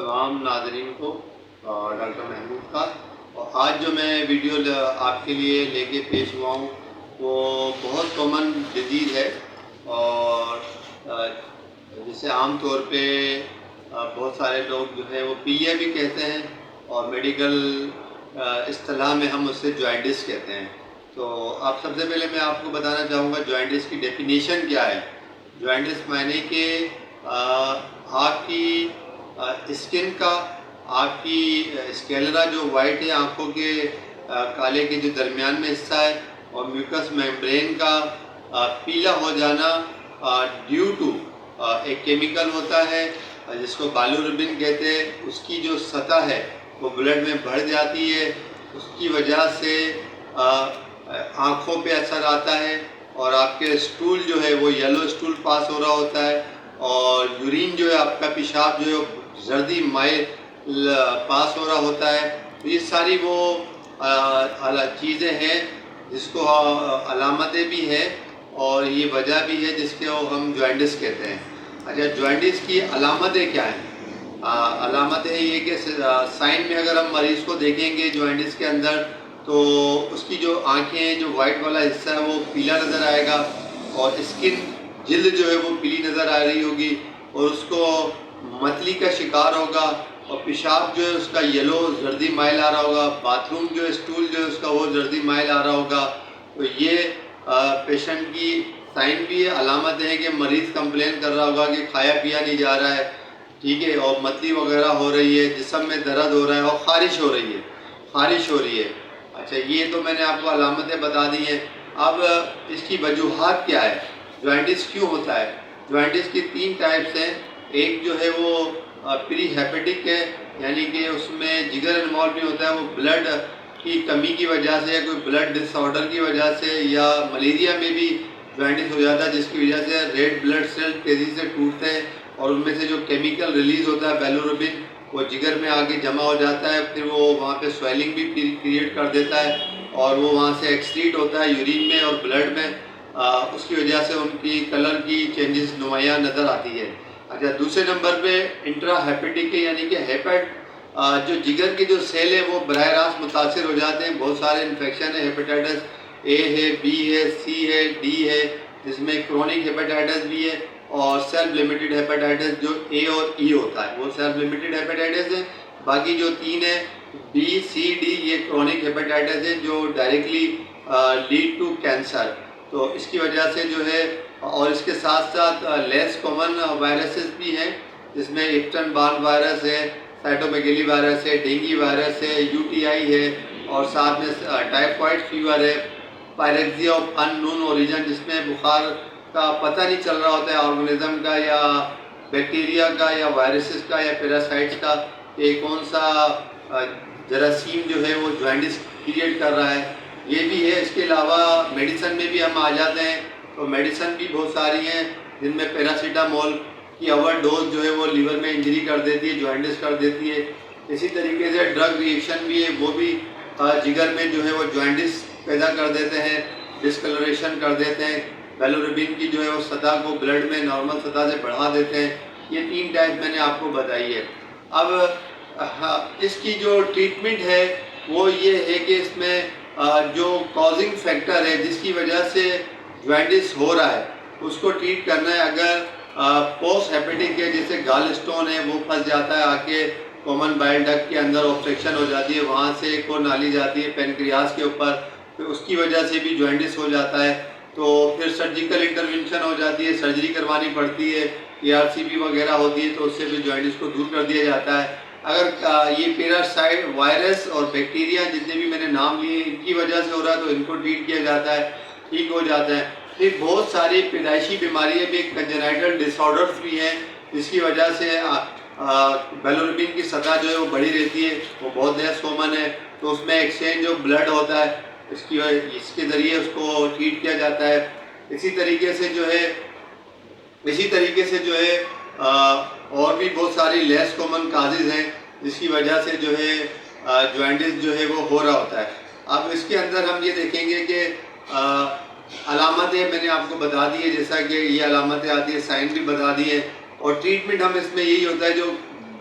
तमाम नाज़रीन को डॉक्टर महमूद का। और आज जो मैं वीडियो आपके लिए लेके पेश हुआ हूँ वो बहुत कॉमन डिजीज़ है और जिसे आम तौर पे बहुत सारे लोग जो है वो पीलिया भी कहते हैं और मेडिकल इस्तिलाह में हम उससे जॉइंटिस कहते हैं। तो आप सबसे पहले मैं आपको बताना चाहूँगा जॉइंटिस की डेफिनेशन क्या है। जॉइंटिस मायने कि आपकी स्किन का, आपकी स्केलरा जो वाइट है आँखों के काले के जो दरमियान में हिस्सा है और म्यूकस मेम्ब्रेन का पीला हो जाना ड्यू टू एक केमिकल होता है जिसको बाइलोरुबिन कहते हैं। उसकी जो सतह है वो ब्लड में बढ़ जाती है, उसकी वजह से आँखों पे असर आता है और आपके स्टूल जो है वो येलो स्टूल पास हो रहा होता है और यूरिन जो है आपका पेशाब जो है जर्दी माइल पास हो रहा होता है। तो ये सारी वो चीज़ें हैं जिसको अलामतें भी हैं और ये वजह भी है जिसको हम जॉइंटिस कहते हैं। अच्छा, जॉइंटिस की अलामतें क्या हैं? अलामतें ये कि साइन में अगर हम मरीज़ को देखेंगे जॉइंटिस के अंदर तो उसकी जो आँखें, जो वाइट वाला हिस्सा है वो पीला नज़र आएगा और स्किन जिल्द जो है वो पीली नज़र आ रही होगी और उसको मतली का शिकार होगा और पेशाब जो है उसका येलो जर्दी माइल आ रहा होगा, बाथरूम जो है स्टूल जो है उसका वो जर्दी माइल आ रहा होगा। तो ये पेशेंट की साइन भी है, अलामत है कि मरीज़ कंप्लेन कर रहा होगा कि खाया पिया नहीं जा रहा है, ठीक है, और मतली वगैरह हो रही है, जिस्म में दर्द हो रहा है और ख़ारिश हो रही है। अच्छा, ये तो मैंने आपको अलामतें बता दी हैं। अब इसकी वजूहात क्या है, जॉइंटिस क्यों होता है? जॉइंटिस की 3 टाइप्स हैं। एक जो है वो प्री हेपेटिक है, यानी कि उसमें जिगर इन्वॉल्व नहीं होता है, वो ब्लड की कमी की वजह से या कोई ब्लड डिसऑर्डर की वजह से या मलेरिया में भी जॉइंटिस हो जाता है जिसकी वजह से रेड ब्लड सेल तेज़ी से टूटते हैं और उनमें से जो केमिकल रिलीज़ होता है बाइलोरुबिन वो जिगर में आके जमा हो जाता है, फिर वो वहाँ पे स्वेलिंग भी क्रिएट कर देता है और वो वहाँ से एक्सक्रीट होता है यूरिन में और ब्लड में। उसकी वजह से उनकी कलर की चेंजेस नुमायाँ नज़र आती है। अच्छा, दूसरे नंबर पे इंट्रा हेपेटिक है, यानी कि हेपेट जो जिगर के जो सेल है वो बराह रास्त मुतासर हो जाते हैं। बहुत सारे इन्फेक्शन है, हेपेटाइटिस ए है, बी है, सी है, डी है, जिसमें क्रोनिक हेपेटाइटिस भी है और सेल्फ लिमिटेड हेपेटाइटिस जो ए और ई होता है वो सेल्फ लिमिटेड हेपेटाइटिस है। बाकी जो 3 है बी, सी, डी, ये क्रोनिक हेपेटाइटिस है जो डायरेक्टली लीड टू कैंसर। तो इसकी वजह से जो है और इसके साथ साथ लेस कॉमन वायरसेस भी हैं जिसमें एप्टन बार्न वायरस है, साइटोमेगाली वायरस है, डेंगू वायरस है, यूटीआई है और साथ में टाइफाइड फीवर है, पायरेक्सिया ऑफ अननोन ओरिजिन जिसमें बुखार का पता नहीं चल रहा होता है ऑर्गेनिज्म का या बैक्टीरिया का या वायरसेस का या पैरासाइट्स का, ये कौन सा जरासीम जो है वो जॉइंटिस क्रिएट कर रहा है, ये भी है। इसके अलावा मेडिसिन में भी हम आ जाते हैं तो मेडिसिन भी बहुत सारी हैं जिनमें पैरासीटामोल की ओवरडोज जो है वो लीवर में इंजरी कर देती है, जॉइंटिस कर देती है। इसी तरीके से ड्रग रिएक्शन भी है, वो भी जिगर में जो है वो जॉइंटिस पैदा कर देते हैं, डिस्कलरेशन कर देते हैं, बाइलोरुबिन की जो है वो सतह को ब्लड में नॉर्मल सतह से बढ़ा देते हैं। ये 3 टाइप मैंने आपको बताई है। अब इसकी जो ट्रीटमेंट है वो ये है कि इसमें जो कॉजिंग फैक्टर है जिसकी वजह से जॉइंटिस हो रहा है उसको ट्रीट करना है। अगर पोस्ट हेपेटिक है, जैसे गाल स्टोन है, वो फंस जाता है आके कॉमन बाइल डक्ट के अंदर, ऑब्स्ट्रक्शन हो जाती है, वहाँ से एक और नाली जाती है पेनक्रियास के ऊपर, फिर उसकी वजह से भी जॉइंटिस हो जाता है। तो फिर सर्जिकल इंटरवेंशन हो जाती है, सर्जरी करवानी पड़ती है, ERCP वगैरह होती है तो उससे भी जॉइंटिस को दूर कर दिया जाता है। अगर ये पैरासाइट वायरस और बैक्टीरिया जितने भी मैंने नाम लिए इनकी वजह से हो रहा है तो इनको ट्रीट किया जाता है, ठीक हो जाता है। फिर बहुत सारी पैदाइशी बीमारियाँ भी, कंजेनाइटल डिसऑर्डर्स भी हैं जिसकी वजह से बाइलोरुबिन की सतह जो है वो बढ़ी रहती है, वो बहुत लेस कॉमन है। तो उसमें एक्सचेंज जो ब्लड होता है इसके ज़रिए उसको ट्रीट किया जाता है। इसी तरीके से जो है और भी बहुत सारी लेस कॉमन काजेज़ हैं जिसकी वजह से जो है जॉइंटिस जो है वो हो रहा होता है। अब इसके अंदर हम ये देखेंगे कि अलामतें मैंने आपको बता दी है, जैसा कि ये अलामतें आती है, साइन भी बता दी है और ट्रीटमेंट हम इसमें यही होता है जो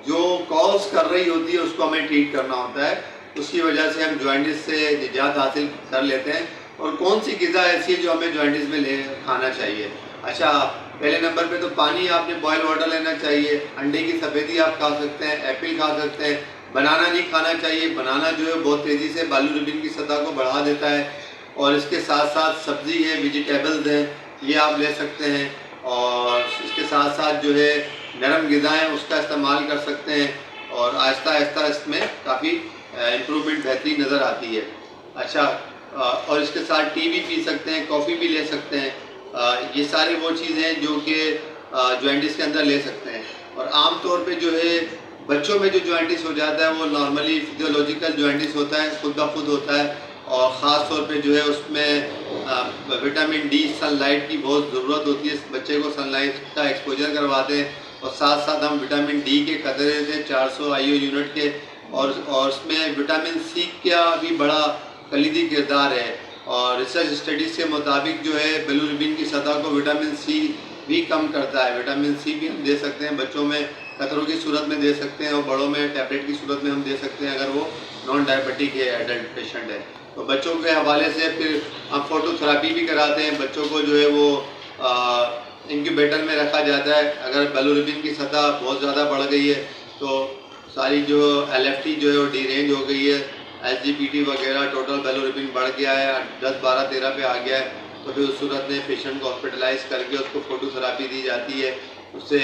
जो कॉज कर रही होती है उसको हमें ट्रीट करना होता है। उसकी वजह से हम जॉइंटिस से निजात हासिल कर लेते हैं। और कौन सी ग़िज़ा ऐसी है जो हमें जॉइंटिस में खाना चाहिए? अच्छा, पहले नंबर पे तो पानी, आपने बॉयल वाटर लेना चाहिए। अंडे की सफ़ेदी आप खा सकते हैं, एप्पल खा सकते हैं। बनाना नहीं खाना चाहिए। बनाना जो है बहुत तेज़ी से बाइलिरुबिन की सतह को बढ़ा देता है। और इसके साथ साथ सब्ज़ी है, वेजिटेबल्स हैं, ये आप ले सकते हैं। और इसके साथ साथ जो है नरम ग़िज़ाएँ उसका इस्तेमाल कर सकते हैं। और आहिस्ता आहिस्ता इसमें काफ़ी इम्प्रूवमेंट बेहतरीन नज़र आती है। अच्छा, और इसके साथ टी भी पी सकते हैं, कॉफ़ी भी ले सकते हैं। ये सारी वो चीज़ें हैं जो कि जॉइंटिस के अंदर ले सकते हैं। और आम तौर पे जो है बच्चों में जो जॉइंटिस हो जाता है वो नॉर्मली फिजियोलॉजिकल जॉइंटिस होता है, खुद ब खुद होता है। और ख़ास तौर पे जो है उसमें विटामिन डी, सनलाइट की बहुत ज़रूरत होती है। बच्चे को सनलाइट का एक्सपोजर करवाते हैं। और साथ साथ हम विटामिन डी के कतरे थे 400 IU यूनिट के। और उसमें विटामिन सी का भी बड़ा कलीदी किरदार है। और रिसर्च स्टडीज़ के मुताबिक जो है बिलिरुबिन की सतह को विटामिन सी भी कम करता है। विटामिन सी भी हम दे सकते हैं, बच्चों में कतरों की सूरत में दे सकते हैं और बड़ों में टैबलेट की सूरत में हम दे सकते हैं अगर वो नॉन डायबिटिक है, एडल्ट पेशेंट है। तो बच्चों के हवाले से फिर हम फोटोथेरापी भी कराते हैं। बच्चों को जो है वो इंक्यूबेटर में रखा जाता है। अगर बिलिरुबिन की सतह बहुत ज़्यादा बढ़ गई है तो सारी जो LFT जो है वो डीरेंज हो गई है, SGPT वगैरह, टोटल बिलिरुबिन बढ़ गया है, 10, 12, 13 पे आ गया है, तो फिर उस सूरत में पेशेंट को हॉस्पिटलाइज करके उसको फोटोथेरापी दी जाती है। उससे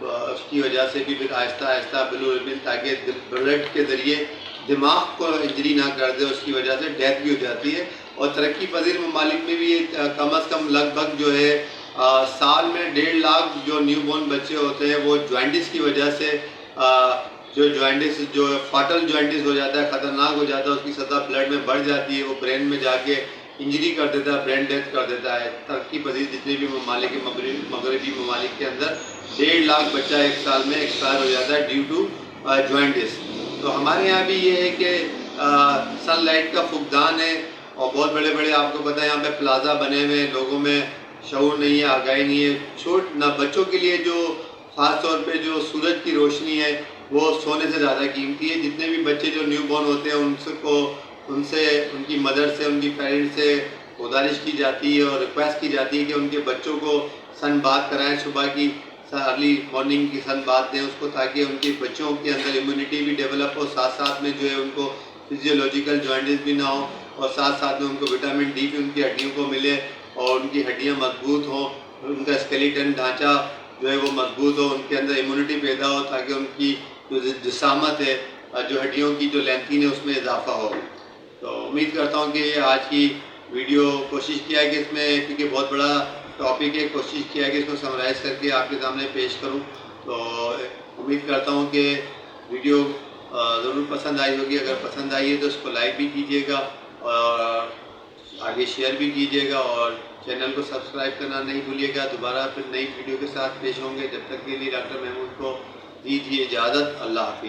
उसकी वजह से भी फिर आहिस्ता आहिस्ता बिलिरुबिन, ताकि ब्लड के ज़रिए दिमाग को इंजरी ना कर दे, उसकी वजह से डेथ भी हो जाती है। और तरक्की पजीर ममालिक में भी कम अज़ कम लगभग जो है साल में 1.5 लाख जो न्यूबॉर्न बच्चे होते हैं वो जॉइंटिस की वजह से जो जॉइंटिस जो फाटल जॉइंटिस हो जाता है, ख़तरनाक हो जाता है, उसकी सतह ब्लड में बढ़ जाती है, वो ब्रेन में जाके इंजरी कर देता है, ब्रेन डेथ कर देता है। तरक्की पजीर जितने भी ममालिक के मगरबी ममालिक के अंदर 1.5 लाख बच्चा एक साल में एक्सपायर हो जाता है ड्यू टू जॉइंटिस। तो हमारे यहाँ भी ये है कि सनलाइट का फुकदान है। और बहुत बड़े बड़े, आपको पता है यहाँ पे प्लाजा बने हुए हैं, लोगों में शऊर नहीं है, आगाही नहीं है। छोट ना बच्चों के लिए जो ख़ास तौर पे जो सूरज की रोशनी है वो सोने से ज़्यादा कीमती है। जितने भी बच्चे जो न्यूबॉर्न होते हैं उनसे उनकी मदर से, उनकी पेरेंट्स से गुजारिश की जाती है और रिक्वेस्ट की जाती है कि उनके बच्चों को सन बाथ कराएं, सुबह की अर्ली मॉर्निंग की सन बाथ दें उसको, ताकि उनके बच्चों के अंदर इम्यूनिटी भी डेवलप हो, साथ साथ में जो है उनको फिजियोलॉजिकल जॉइंटिस भी ना हो, और साथ साथ में उनको विटामिन डी भी उनकी हड्डियों को मिले और उनकी हड्डियाँ मजबूत हों, उनका स्केलेटन ढांचा जो है वो मजबूत हो, उनके अंदर इम्यूनिटी पैदा हो, ताकि उनकी जो जिसामत है, जो हड्डियों की जो लेंथीन है उसमें इजाफा हो। तो उम्मीद करता हूँ कि आज की वीडियो कोशिश किया है कि इसमें, क्योंकि बहुत बड़ा टॉपिक है, कोशिश किया है कि इसको समराइज़ करके आपके सामने पेश करूँ। तो उम्मीद करता हूँ कि वीडियो ज़रूर पसंद आई होगी। अगर पसंद आई है तो इसको लाइक भी कीजिएगा और आगे शेयर भी कीजिएगा, और चैनल को सब्सक्राइब करना नहीं भूलिएगा। दोबारा फिर नई वीडियो के साथ पेश होंगे। जब तक के लिए डॉक्टर महमूद को दीजिए इजाज़त। अल्लाह हाफ़िज़।